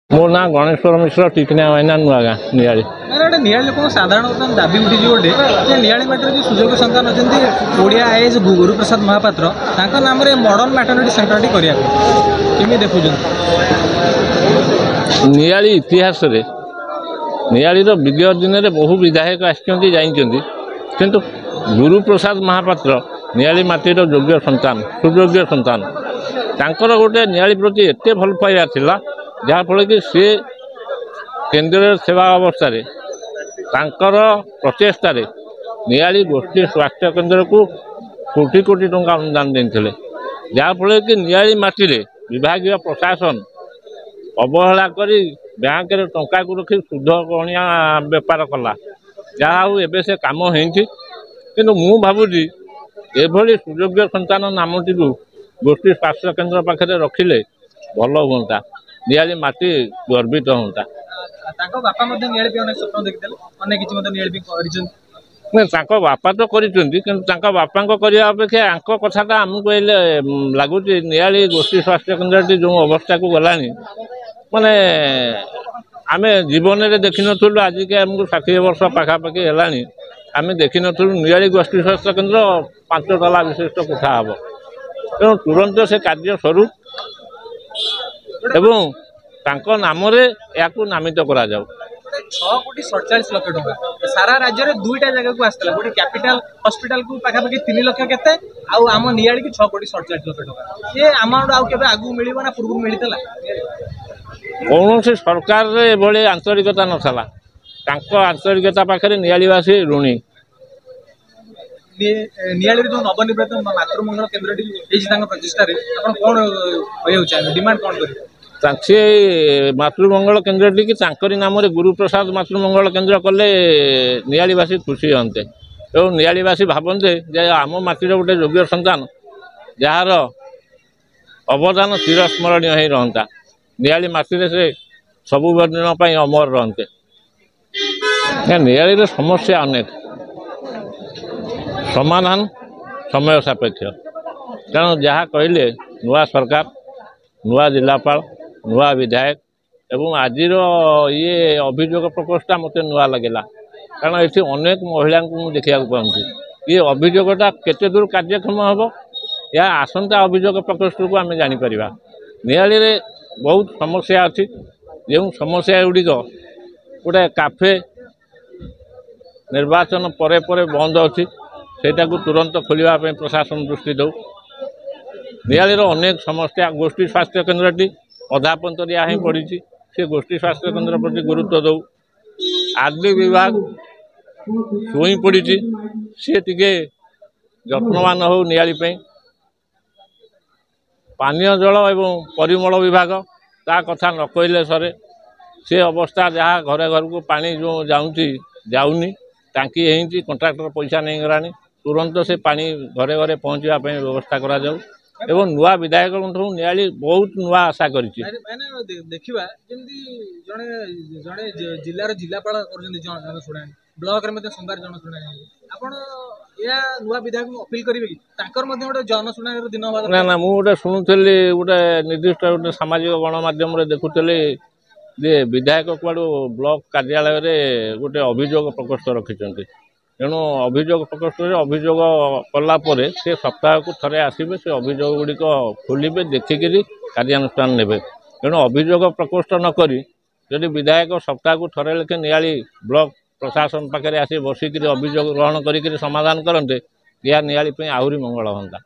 मो ना गणेश्वर मिश्र टिकना माइना नुआ गाँ नियाली गोटे नियाली लोक साधारण दाबी उठी गोटे नियाली माटर जो सुजोग सन्तान अच्छा ओडिया आईएएस गुरुप्रसाद महापात्र नाम मॉडर्न मैटरनिटी सेंटर कमी देखुं नियाली इतिहास रे नियाली विगत दिन में बहु विधायक आसु गुरुप्रसाद महापात्र नियाली माटीर योग्य सन्तान सुयोग्य सन्तान तांकर गोटे नियाली प्रति एत भल पाइबा थिला जहाँफल कि सी केन्द्र सेवा अवस्था तांकर प्रचेषा नियाली गोष्ठी स्वास्थ्य केन्द्र को कोटी कोटी टंका अनुदान देते जहाँफल कि नियाली माटी विभाग प्रशासन अवहेला करी बैंक रे टंका को रखी सुध गणिया बेपार कला जहाँ एबे से काम होती किंतु मु भावुची एभली सुयोग्य सन्तान नामटी को गोष्ठी स्वास्थ्य केन्द्र पाखे रखिले भल हुआ नियाली माटी गर्वित होता बापा तो कर बापा अपेक्षा आंक कथा आमको लगुच नियाली गोष्ठी स्वास्थ्य केन्द्र जो अवस्था को गलानी माने आम जीवन में देखी नु आज के आमको 60 वर्ष पाखापाखि है आम देखी नु नियाली गोष्ठी स्वास्थ्य केन्द्र 5 तला विशिष्ट कोठा हम तेणु तुरंत से कार्य स्वरूप एवं तांको नाम या नामित करा जाऊ 6 कोटी 47 लाख टका सारा राज्य में दुईटा जगह को आसला गोटे कैपिटल हॉस्पिटल को पाखापाखि 3 लाख केते आम नियाली की 6 कोटी 47 लाख टका ये अमाउंट आउ केबे आगु मिलिबो ना पूर्व मिलितला कौन से सरकार रे एभली आंतरिकता नथला तांको आंतरिकता पाखरे नियालीवासी ऋणी नियाली जो नवनिर्वाचित मातृमंगल केन्द्र प्रचेषा कौन कह डिमांड कौन कर मातृमंगल केन्द्र टी नाम गुरुप्रसाद मातृमंगल केन्द्र कले नियालीवासी खुशी हंते एवं नियालीवासी भावते जे आम माटीर गोटे योग्य सन्तान जार अवदान चिरस्मरणीय हो रहा नियाली माटी से सबु दिन अमर रहते नियाली समस्या अनेक समाधान समय सापेक्ष कारण जहाँ कहले नुआ सरकार नुआ जिलापाल नुआ विधायक एवं आज ये अभियोग प्रकोष्ठा मत नुआ लगेगा कारण ये अनेक महिला को देखा पाऊँ ये अभियोगटा केते दूर कार्यक्षम हम या आसंता अभियोग प्रकोष्ठ को आम जापर नियाली रे बहुत समस्या अच्छी जो समस्या गुड़िक गोटे काफे निर्वाचन परे परे बंद अच्छी सेटा को तुरंत खोलने प्रशासन दृष्टि दौ नियाली अनेक समस्या गोष्ठी स्वास्थ्य केन्द्र टी अधापंतरिया ही पड़ी से गोष्ठी स्वास्थ्य केन्द्र प्रति गुरुत्व दौ आरडी विभाग शुई पड़ी सी टे जत्नवान हो नियाली पानीय जल एवं परिमल विभाग ता कथा न कहले सरे से अवस्था जहाँ घरे घर को पानी जो जाऊनी टांकी है कंट्राक्टर पैसा नहीं गलानी तुरंत से पानी घरे घरे पहुँचापी व्यवस्था करा जाऊ एवं नुआ विधायक नियाली बहुत नुआ आशा कर देखा जड़े जड़े जिलार जिलापाल जनशुणा ब्लॉक रे सोमवार जनशुणा आपण या नुआ विधायक अपील करेंगे कि जनशुणा दिन ना ना मुझे शुणुली गोटे निर्दिष्ट गोटे सामाजिक गणमाध्यम देखुली जे विधायक कुआड़ू ब्लॉक कार्यालय रे गोटे अभियोग प्रकोष्ठ रखिंट तेणु अभियोग प्रकोष्ठ अभियोग कलापर से सप्ताह को थरे आसबे से अभियोग गुड़िक खोलिबे देखिकी कार्यानुष्ठान नेबे तेणु अभियोग प्रकोष्ठ नक जदि विधायक सप्ताह को थरे लेखे नियाली ब्लॉक प्रशासन पाखे आसी बसिक अभियोग ग्रहण कर समाधान करते या नियाली आहरी मंगल होता।